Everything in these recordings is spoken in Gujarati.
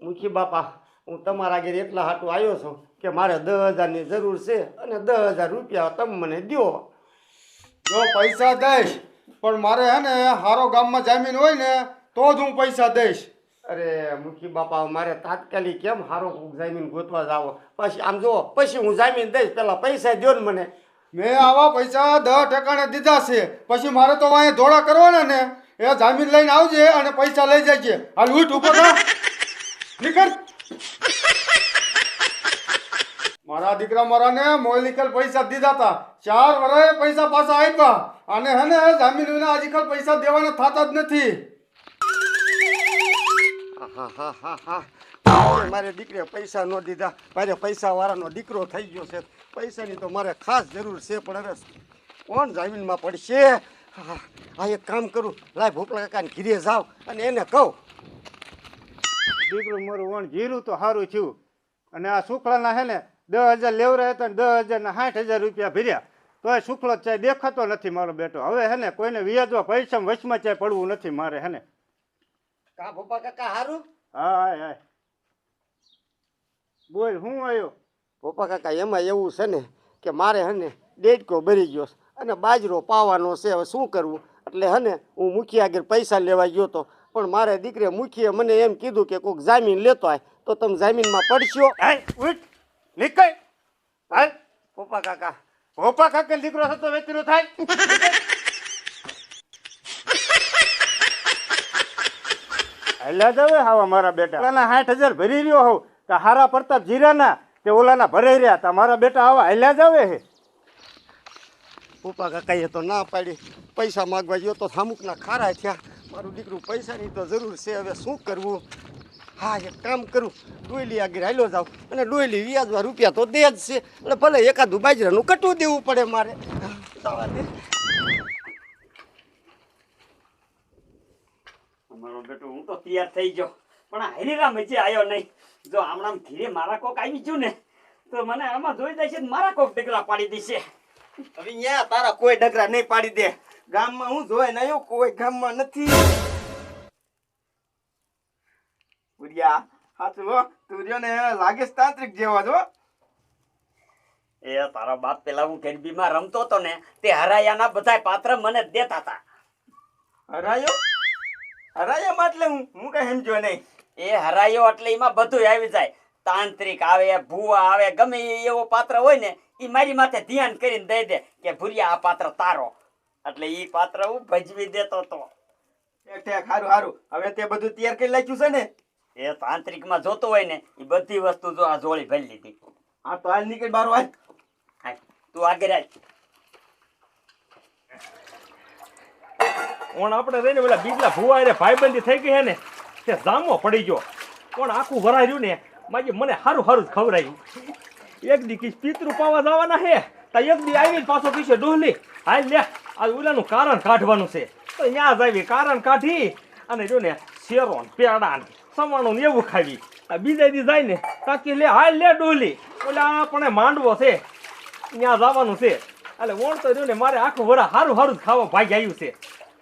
મુખી બાપા, હું તમારા ઘેર એટલા હાટું આવ્યો છું કે મારે 10,000ની જરૂર છે અને 10,000 રૂપિયા તમે મને દો. જો પૈસા દઈશ, પણ મારે હે ને હારો ગામમાં જમીન હોય ને તો જ હું પૈસા દઈશ. અરે મુખી બાપા, મારે તાત્કાલિક કેમ હારો જામીન ગોતવા જાવો? પછી આમ જુઓ, પછી હું જામીન દઈશ, પેલા પૈસા દો ને મને. મેં આવા પૈસા 10 ઠેકાણે દીધા છે, પછી મારે તો વાંહે ધોળા કરવાના ને. એ જામીન લઈને આવજે અને પૈસા લઈ જજે. હાલ ઉઠ ઉભો થા, નીકળ. મારા દીકરા મારાને મોલિકલ પૈસા દીધા હતા, 4 વર્ષે પૈસા પાછા આપ્યા, અને હે ને જામીન વિના આજકાલ પૈસા દેવાના થતા જ નથી. મારે દીકરે પૈસા ન દીધા, મારે પૈસા વાળાનો દીકરો થઈ ગયો છે. પૈસાની તો મારે ખાસ જરૂર છે, પણ હવે કોણ જામીનમાં પડશે? આ એક કામ કરું, લાય ભોપલા કાકાને ઘીરે જાવ અને એને કહું. દીકરું મારું વણ જીરું તો સારું થયું. અને આ શુક્લાના હે ને 10,000 લેવરા હતા ને 10,000 ના 60,000 રૂપિયા ભર્યા, તો એ શુક્લો ચાય દેખાતો નથી મારો બેટો. હવે હે ને કોઈને વ્યાજવા પૈસા વચમાં ચાય પડવું નથી મારે. હે ને કા ભોપા કાકા હારું? હા હા બોલ, હું આવ્યો? ભોપા કાકા, એમાં એવું છે ને કે મારે હે ને ડેડકો ભરી ગયો અને બાજરો પાવાનો છે. હવે શું કરવું? એટલે હે ને હું મુખી આગળ પૈસા લેવા ગયો તો, પણ મારે દીકરે મુખીએ મને એમ કીધું કે કોઈક જામીન લેતો હોય તો તમે જામીનમાં પડશો. ઉઠ નીકળ. હાલ ભોપા કાકા, ભોપા કાકા દીકરો થતો વેચરો થાય. હાલ્યા જાવે હાવા મારા બેટા. ઓલાના 60,000 ભરી રહ્યો હોઉં તો હારા પ્રતાપ જીરાના તે ઓલાના ભરાઈ રહ્યા તા. મારા બેટા આવા હાલ્યા જાવે હે. ભોપા કાકાએ તો ના પાડી. પૈસા માગવા ગયો તો અમુકના ખારા થયા. મારું દીકરું પૈસાની તો જરૂર છે, હવે શું કરવું? હા, એક કામ કરું, ડોયલી આગળ હાલ્યો જાવ અને ડોયલી વ્યાજમાં રૂપિયા તો દે જ છે, એટલે ભલે એકાદું બાજરાનું કટવું દેવું પડે મારે. જવા દે. મારો બેટો હું તો તૈયાર થઈ ગયો, પણ આ હરીરામ હજી આવ્યો નહીં. જો હમણાં ધીરે મારા કોક આવી ગયું ને તો મને આમાં જોઈ જાય છે, મારા કોક ડગરા પાડી દેશે. હવે ન્યા તારા કોઈ ડગરા નહીં પાડી દે. ગામમાં હું જોઈ ને કોઈ ગામમાં નથી. ઉડિયા હાચું હો, તું રહ્યો ને લાગે છે તાંત્રિક જેવા જો. એ તારા બાપ પેલા હું ગરબીમાં રમતો હતો ને તે હરાયાના બધા પાત્ર મને દેતા હતા. હરાયો? હરાયા એટલે હું કઈ સમજો નહીં. એ હરાયો એટલે એમાં બધું આવી જાય. તાંત્રિક આવે, ભૂવા આવે, ગમે એવો પાત્ર હોય ને એ મારી માથે ધ્યાન કરીને દઈ દે કે ભૂરિયા આ પાત્ર તારો. એટલે ઈ પાત્ર હું ભજવી દેતો હતો. ઠેક હારું હારું, હવે તે બધું તૈયાર કરી નાખ્યું છે ને? એ તાંત્રિક માં જોતો હોય ને એ બધી વસ્તુ જો આ જોડી ભરી લીધી. હા તો હાલ નીકળ બાર હાલ. હાલ તું આગળ આવ. ઓણ આપણે રહીને પેલા બીજલા ભુવા રે ભાઈબંધી થઈ ગઈ હે ને તે જામો પડી ગયો. પણ આખું વરાયું ને માજી મને સારું સારું જ ખવડાયું. એક દી કીસ પિતૃ પાવા જવાના હે તો એક દી આવીને પાછો પીછે ડોહલી હાલ લે આ ઓલાનું કારણ કાઢવાનું છે તો ત્યાં જ આવી કારણ કાઢી અને જો ને શેરો પેડા સવાણું ને એવું ખાવી. બીજા દી જાય ને તાકી લે હાલ લે ડોહલી ઓલા આપણે માંડવો છે ત્યાં જવાનું છે. એટલે ઓણ તો રહ્યું ને મારે આખું વરા સારું સારું જ ખાવા ભાગી આવ્યું છે.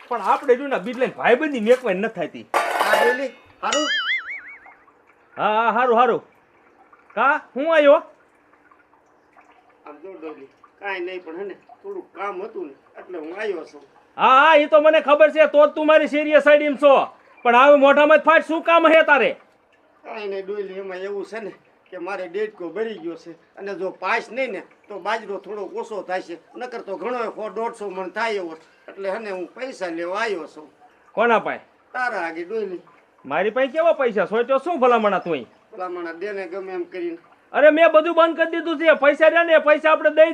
પણ આપણે જો ને બીજ લઈને ભાઈબંધી મેકવાય ન થતી. હારું? હા હા સારું સારું. કા હું આવ્યો? આમ જો ડોયલી, કાંઈ નહીં, પણ હે ને થોડું કામ હતું ને એટલે હું આવ્યો છું. હા હા એ તો મને ખબર છે, તો જ તું મારી સિરિયસ સાઈડ છો. પણ હવે મોઢામાં જ ફાટ શું કામ હે તારે? કાંઈ નહીં ડોયલી, એમાં એવું છે ને કે મારે ડેડકો ભરી ગયો છે અને જો પાસ નહીં ને તો બાજરો થોડો ઓછો થાય છે, નકર તો ઘણો 100-150 મણ થાય એવો. એટલે હે ને હું પૈસા લેવા આવ્યો છું. કોના પાસે? તારા આગળ ડોયલી. મારી પાસે કેવા પૈસા? સોચ્યો શું ભલામણા તું? ભલામણા દેને ગમે એમ કરીને. અરે મેં બધું બંધ કરી દીધું છે. પૈસા રહ્યા ને પૈસા આપણે દઈ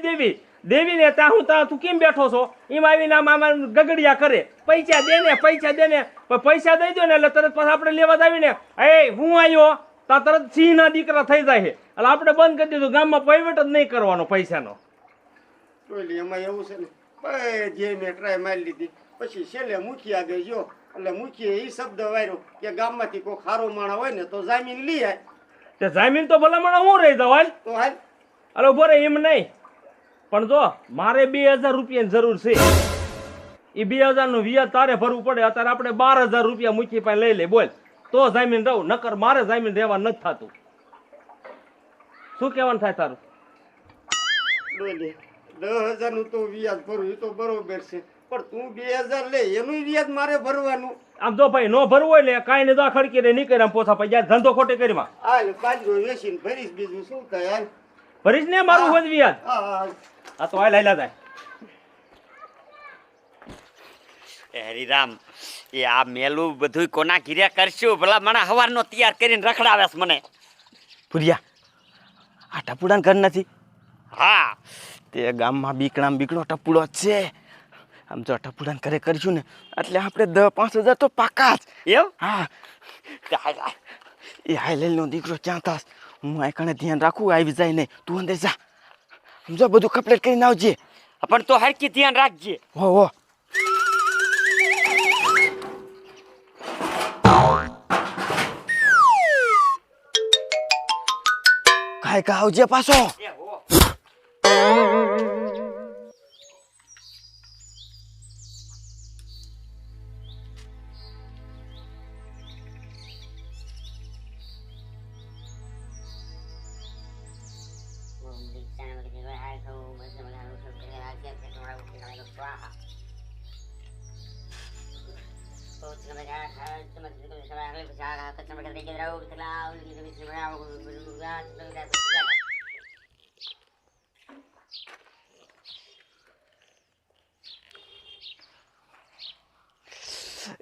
દેવી ને ત્યાં હું ત્યાં તું કેમ બેઠો છો? એમ આવીને આમાં ગગડિયા કરે પૈસા દે ને પૈસા દે ને. પૈસા દઈ દો ને એટલે તરત પાછા આપણે લેવા જ આવીને એ હું આવ્યો તા તરત સિંહના દીકરા થઈ જાય છે. એટલે આપણે બંધ કરી દીધું, ગામમાં વહીવટ જ નહીં કરવાનો પૈસાનો. ડોયલી, એમાં એવું છે ને જે મેં ટ્રાય મારી લીધી પછી છેલ્લે મુખી આગળ ગયો એટલે મુખીએ એ શબ્દ વાર્યો કે ગામમાંથી કોઈ ખારો માણા હોય ને તો જામીન લઈ આય. તે જામીન તો ભલામણા હું રહી જાવ હાલ. તો હાલ. અરે ઉભો રે, એમ નહીં. પણ જો મારે 2,000 રૂપિયાની જરૂર છે. એ 2,000 નું વ્યાજ તારે ભરવું પડે. અત્યારે આપણે 12,000 રૂપિયા મૂકી પાસે લઈ લે. બોલ તો જામીન રહું, નકર મારે જામીન રહેવા નથી થતું. શું કહેવાનું થાય તારું? ડોલી 10,000 નું તો વ્યાજ ભરું એ તો બરોબર છે, પણ તું 2,000 લે એનું વ્યાજ મારે ભરવાનું. આમ જો ભાઈ નો ભરવું હોય ને કાંઈ ને દા ખડકી ને નીકળે આમ પોસા પછી યાર ધંધો ખોટે કરીમાં હાલ બાજરો વેચીને ભરીશ, બીજું શું થાય હાલ. ભરીશ ને મારું હોય વ્યાજ. હા આ તો હાલ હાલ્યા જાય. હરિરામ, એ આ મેલું બધું કોના ઘીરે કરશું? ભલા મને હવારનો તૈયાર કરીને રખડાવે છે મને. ભુરિયા આ ટપુડાન ઘર નથી? હા, તે ગામમાં બીકણો ટપુડો જ છે. આમ જો ટપુડાન ઘરે કરીશું ને એટલે આપણે 10-5 હજાર તો પાકા જ. એમ? હા એ હાઈલેલનો દીકરો ક્યાં થાસ? હું આ કણે ધ્યાન રાખું, આવી જાય નહીં. તું અંદર જા, સમજો બધું કમ્પ્લીટ કરીને આવજે. પણ તો હરકી ધ્યાન રાખજે. હો કાંઈ આવજે પાછો.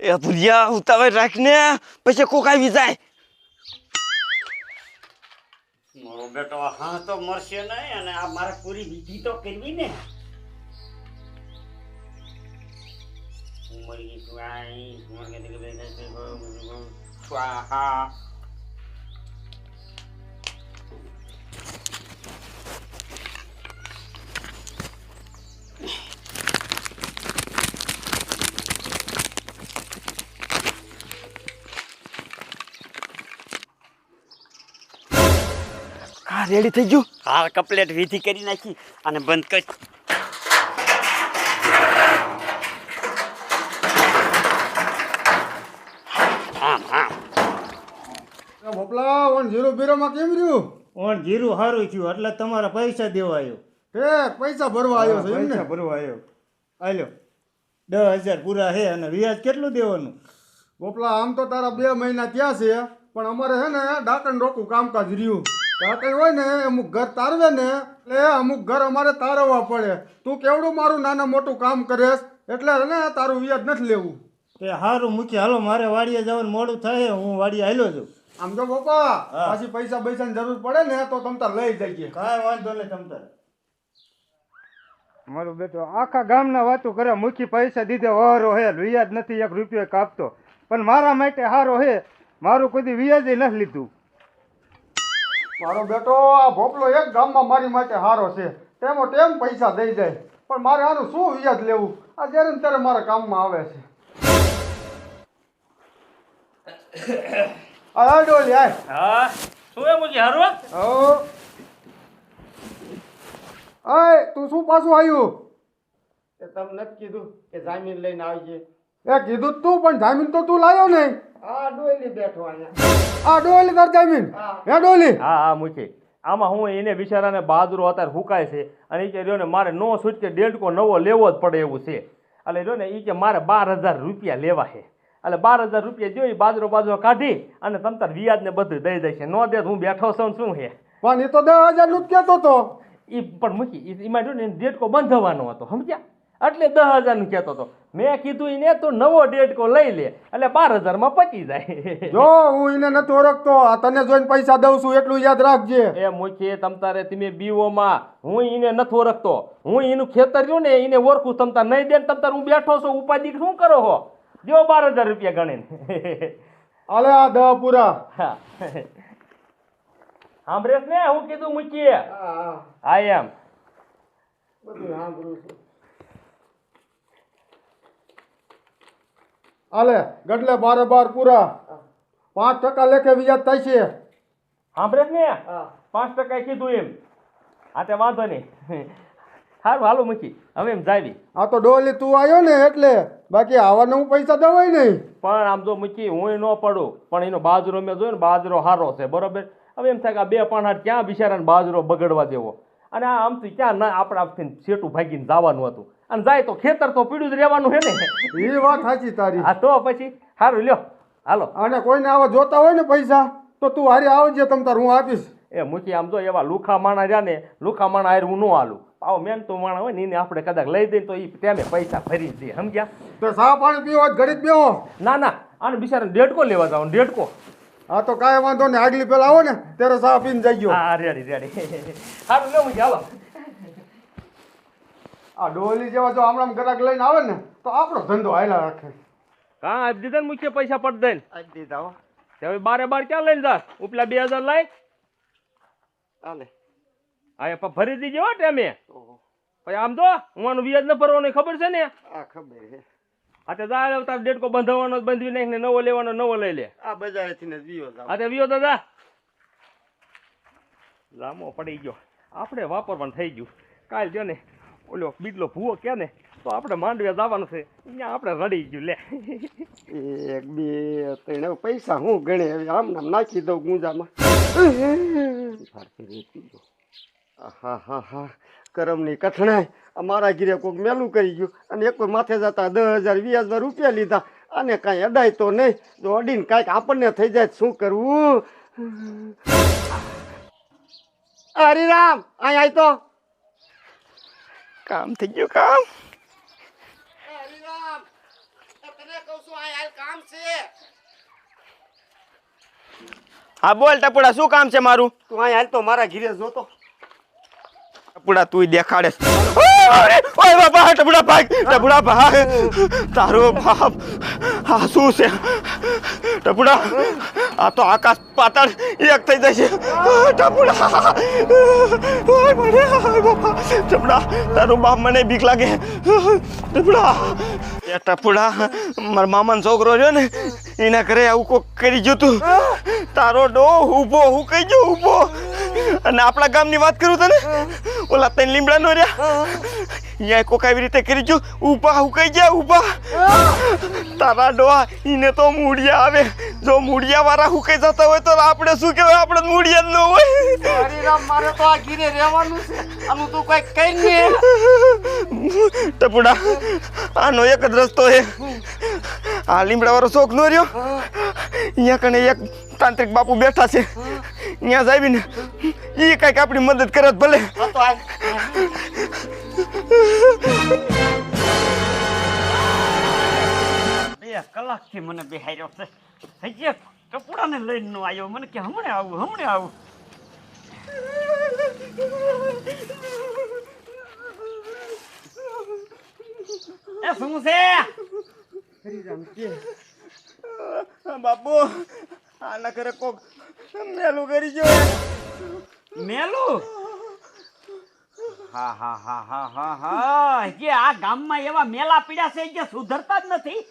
એ ભુરિયા ઉતાવળ રાખને, પછી કોક આવી જાય. મારો બેટો હા તો મરશે નહીં, અને આ મારે પૂરી વિધિ તો કરવી ને. સ્વાહા. હા રેડી થઈ ગયું. હાલ કમ્પ્લેટ વિધિ કરી નાખી અને બંધ કરી. ભોપલા 10 માં કેમ રહ્યું? ઓણ જીરું સારું થયું એટલે તમારા પૈસા દેવા આવ્યો. પૈસા ભરવા આવ્યો છે એમ ને? પૈસા ભરવા આવ્યો. આલ્યો 10,000 પૂરા છે અને વ્યાજ કેટલું દેવાનું? ભોપલા આમ તો તારા 2 મહિના ત્યાં છે, પણ અમારે છે ને ડાકણ રોકું કામકાજ રહ્યું. ડાકણ હોય ને અમુક ઘર તારવે ને એટલે અમુક ઘર અમારે તારવવા પડે. તું કેવડું મારું નાના મોટું કામ કરેશ એટલે ને તારું વ્યાજ નથી લેવું. તે સારું મૂકી હાલો, મારે વાડીએ જવાનું મોડું થાય, હું વાડીએ હાલ્યો છું. આમ જો પપ્પા પાછી પૈસા પૈસાની જરૂર પડે ને તો તમ તાર લઈ જઈએ. કાંઈ વાંધો નહીં તમ તારે. મારો બેટો આખા ગામના વાતો કરે, મુખી પૈસા દીધે વારો હે, વ્યાજ નથી 1 રૂપિયો કાપતો, પણ મારા માટે હારો હે, મારું કોઈ વ્યાજ નથી લીધું. મારો બેટો આ ભોપલો એક ગામમાં મારી માટે હારો છે, તેમાં તેમ પૈસા દઈ જાય, પણ મારે આનું શું વ્યાજ લેવું? આ જ્યારે ને ત્યારે મારા કામમાં આવે છે. આ ડોલી આય. હા શું એમ મૂકી હારું? આય તું શું પાછું આવ્યું? એ તમને નથી કીધું કે જામીન લઈને આવજે? એ કીધું તું, પણ જામીન તો તું લાવ્યો નહીં. આ ડોલી બેઠો અહીંયા. આ ડોલી તાર જામીન? હે ડોલી? હા હા મૂકી. આમાં હું એને બિચારાને બાજરો અત્યારે હુકાય છે અને એ કે રહ્યો ને મારે નો છૂટકે દેડકો નવો લેવો જ પડે એવું છે. એટલે રહ્યો ને એ કે મારે 12,000 રૂપિયા લેવા છે. એટલે 12,000 રૂપિયા જોઈ બાજરો કાઢી અને તમતાર વ્યાજ ને બધું દઈ દઈશે. નો દે હું બેઠો છું શું છે? પણ એ તો 10,000 નું જ કહેતો હતો. એ પણ મૂકી એમાં જો ને દેડકો બંધવાનો હતો, સમજ્યા? એટલે 10,000 નું કહેતો હતો. મેં કીધું એને તો નવો દેડકો લઈ લે એટલે 12,000 માં પચી જાય. જો હું એને નથી ઓળખતો, આ તને જોઈને પૈસા દઉં છું એટલું યાદ રાખજે. એ મૂકી તમતારે તમે બીવોમાં, હું એને નથી ઓળખતો. હું એનું ખેતર રહ્યું ને એને ઓળખું, તમતાર નહીં દે ને તમતાર હું બેઠો છું ઉપાધિ શું કરો છો? જો 12,000 રૂપિયા ગણીને. આલે આ 10 પૂરા. હા સાંભળેશ ને હું કીધું મૂકીએ? હા એમ બધું સાંભળું છું. આલે ગટલે 12 પૂરા. 5% લેખે વ્યાજ થાય છે. સાંભળેશ ને? 5% કીધું એમ. હા તે વાંધો નહીં. સારું હાલો મૂકી હવે એમ જાવી. આ તો ડોલી તું આવ્યો ને એટલે બાકી આવાને હું પૈસા દેવાય નહીં. પણ આમ જો મૂકી હું ન પડું, પણ એનો બાજરો મેં જોયો ને, બાજરો સારો છે બરોબર. હવે એમ થાય કે આ બે પાણાટ ક્યાં બિચારાને બાજરો બગડવા દેવો, અને આ આમથી ક્યાં ના આપણાથી સેટું ભાગીને જવાનું હતું, અને જાય તો ખેતર તો પીડું જ રહેવાનું છે ને. એ વાત સાચી તારી. હા તો પછી સારું લ્યો હાલો. અને કોઈને આવા જોતા હોય ને પૈસા તો તું હારે આવજે, તમ તાર હું આપીશ. એ મૂકી આમ જો એવા લુખા માણા રહ્યા ને, લુખા માણા હારે હું ન હાલું. આવો મેન તો માણા હોય ને એને આપણે કદાચ લઈ દઈએ તો એ તેને પૈસા ભરી જ દે, સમજ્યા? તો સા પાણી પીવો ઘડીક બેહો. ના ના, આને બિચારાને ડેડકો લેવા જાવ, ડેડકો. હા તો કાંઈ વાંધો નહીં, આગલી પેલા આવો ને ત્યારે સા પીને જઈ ગયો. હા રેડી રેડી. સારું લે મૂકી હાલો. આ ડોલી જેવા જો હમણાં ગ્રાહક લઈને આવે ને તો આપણો ધંધો હાલ્યા રાખે. કાં આપી દીધા ને મુખ્ય પૈસા પડ દઈને? આપી દીધા હો. હવે બારે બાર ક્યાં લઈને જા? ઉપલા 2000 લાય. હાલે. હા ભરી દીજે હો ટેમે. ઓહો. પછી આમ તો હું આનું વ્યાજ ન ભરવાનું ખબર છે ને? આ ખબર છે. હા તો જા તાર ડેડકો બંધાવવાનો બંધવી નાખ ને નવો લેવાનો નવો લઈ લે. આ બજારેથી ને વિયો જાવ. હા તે વિયો દાદા લાંબો પડી ગયો, આપણે વાપરવાનું થઈ ગયું. કાલ જો ને ઓલો બીજલો ભૂવો કે ને તો આપણે માંડવે જવાનું છે, અહીંયા આપણે રડી ગયું લે. 1 2 3 પૈસા હું ગણે હવે આમ નામ નાખી દઉં ગુંજામાં. હા હા હા, કરમની કઠણાઈ. અમારા ઘીરે કોઈક મેલું કરી ગયું અને એક માથે જતા 10,000 20,000 રૂપિયા લીધા, અને કાંઈ અડાય તો નહીં. જો અડીને કાંઈક આપણને થઈ જાય શું કરવું? હરિરામ અહીં આય તો. કામ થઈ ગયું કામ. હરિરામ તને કહું છું આ કામ છે. હા બોલ ટપુડા, શું કામ છે મારું? તું અહીં હાલ તો મારા ઘીરે જોતો. ટપુડા તું દેખાડે. ઓય બાપા, ટપુડા ભાગ, ટપુડા ભાગ. તારો બાપ આ શું છે ટપુડા? આ તો આકાશ પાતાળ એક થઈ જાય છે ટપુડા. ઓય બાપા, ટપુડા તારો બાપ મને બીક લાગે ટપુડા. એ ટપુડા મારા મામાનો છોકરો છે ને એના ઘરે આવું કોક કરી ગયું તું. તારો ડો ઊભો હું કહી ગયો ઊભો. અને આપણા ગામની વાત કરું તને, ઓલા તને લીમડા નો રહ્યા અહીંયા કોક આવી રીતે કરી ગયું ઊભા હું કહી ગયા ઊભા. તારા ડોહા એને તો મૂડિયા આવે. જો મૂડિયા વાળા હું કહી જતા હોય તો આપણે શું કહેવાય? આપણે મૂડિયા જ ન હોય. હરિરામ મારે તો આ ઘીરે રહેવાનું છે. આનું તું કઈ કઈ ને ટપુડા આનો એક જ રસ્તો છે. આ લીમડા વાળો શોખ નો રહ્યો, અહીંયા કને એક તાંત્રિક બાપુ બેઠા છે, અહીંયા જાવીને એ કઈક આપણી મદદ કરે ભલે. તો આ 2 કલાકથી મને બેહાર્યો છે. હજી કપડાને લઈને નો આવ્યો. મને કે હમણે આવું. એ શું છે? હરિરામ કે બાપુ આના ઘરે કોક મેલું કરી ગયો. મેલું? હા હા હા હા હા હા, કે આ ગામમાં એવા મેલા પીડ્યા છે જે સુધરતા જ નથી.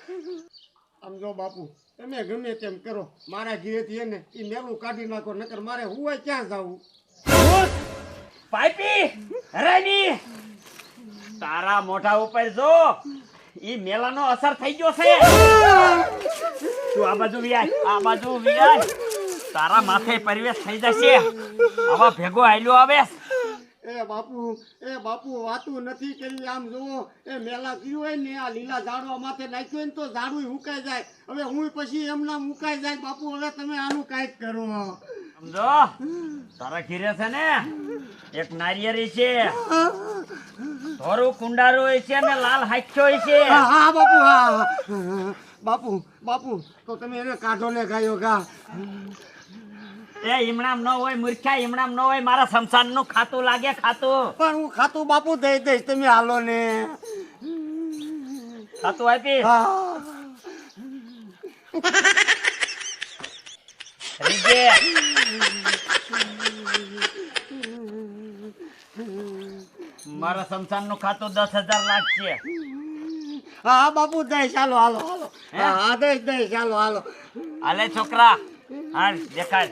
આમ જો બાપુ, તમે ગમે તેમ કરો, મારા ઘરેથી એને ઈ મેલું કાઢી નાખો, નકર મારે હુંય ક્યાં જાવું? પાઈપી હરાની તારા મોઢા ઉપર જો ઈ મેલાનો અસર થઈ ગયો છે. તું આ બાજુ વિયાય, તારા માથે પરિવેશ થઈ જશે. આવા ભેગો આયલો આવે. એ બાપુ વાતું નથી કરી. આમ જુઓ, એ મેલા પીવું હોય ને આ લીલા ઝાડવા માથે નાખ્યું હોય ને તો ઝાડું હુકાઈ જાય. હવે હું પછી એમના મુકાઈ જાય. બાપુ હવે તમે આનું કાંઈક કરો. સમજો, તારા ઘીરે છે ને એક નારિયેરી છે, ધોરું કુંડારું છે ને લાલ હાખ્યો છે. હા બાપુ, હા બાપુ તો તમે એને કાઢો ને ગાયો ગા. એ ઈમણામ ન હોય મૂર્ખા, ઈમણામ ન હોય. મારા શમશાન નું ખાતું લાગે, ખાતું. પણ હું ખાતું બાપુ દઈ દઈશ, તમે હાલો ને. ખાતું આપી મારા શમશાન નું ખાતું 10,000 લાગશે. હા બાપુ દઈશ, હાલો. હા દઈશ, હાલો. હાલે છોકરા, હાલ દેખાડ.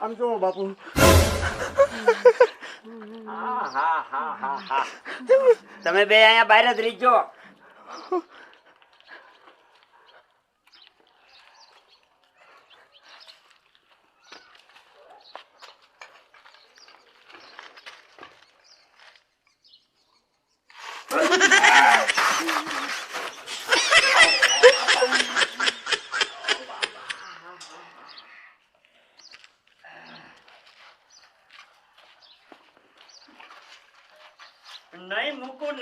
આમ જો બાપુ હા હા હા હા હા તમે બે અહીંયા બહાર જ રહીજો.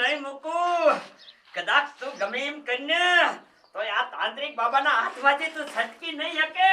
નહીં મૂકું કદાચ તું ગમે એમ કરીને તો આ તાંત્રિક બાબાના હાથમાંથી તું છટકી નહીં શકે.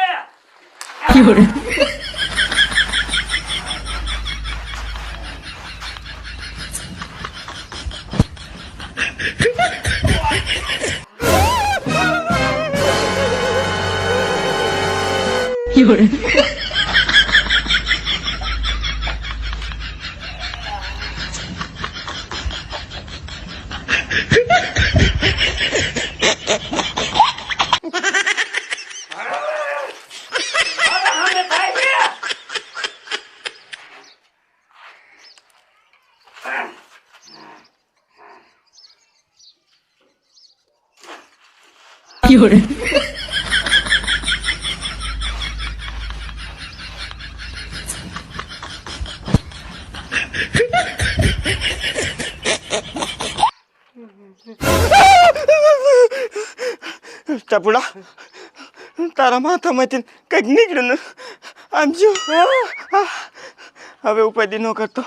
ટપુડા તારા માથામાંથી કંઈક નીકળ્યું ને આમ જો હવે ઉપાધિ ન કરતો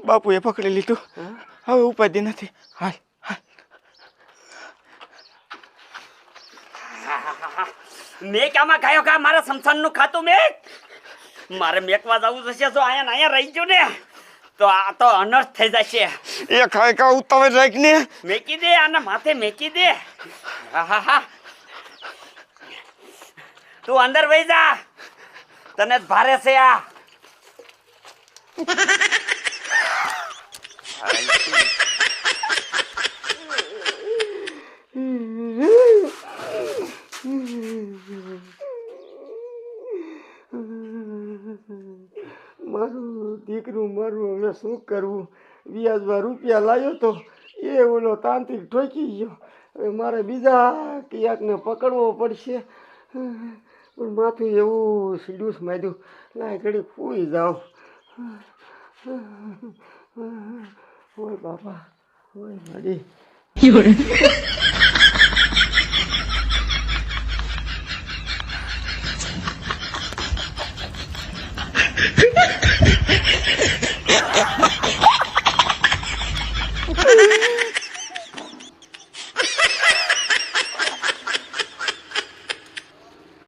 બાપુએ પકડી લીધું હવે ઉપાધિ નથી હાલ મેકામાં ગાયો કા મારા સમસાનનું ખાતું મેક. મારે મેકવા જવું જશે જો અહીંયા ને અહીંયા રહી ગયું ને તો આ તો અનર્થ થઈ જશે. એ ખાય કા ઉતાવળ રાખને મેકી દે આના માથે મેકી દે. હા હા હા તું અંદર વહી જા તને જ ભારે છે આ. મારું દીકરું મારું હવે શું કરવું? વ્યાજમાં રૂપિયા લાવ્યો તો એ ઓલો તાંત્રિક ઠોકી ગયો. હવે મારે બીજા ક્યાંકને પકડવો પડશે. પણ માથું એવું સીડું માર્યું લાય ઘડી ફૂઈ જાઉં. ઓય બાપા ઓય મારી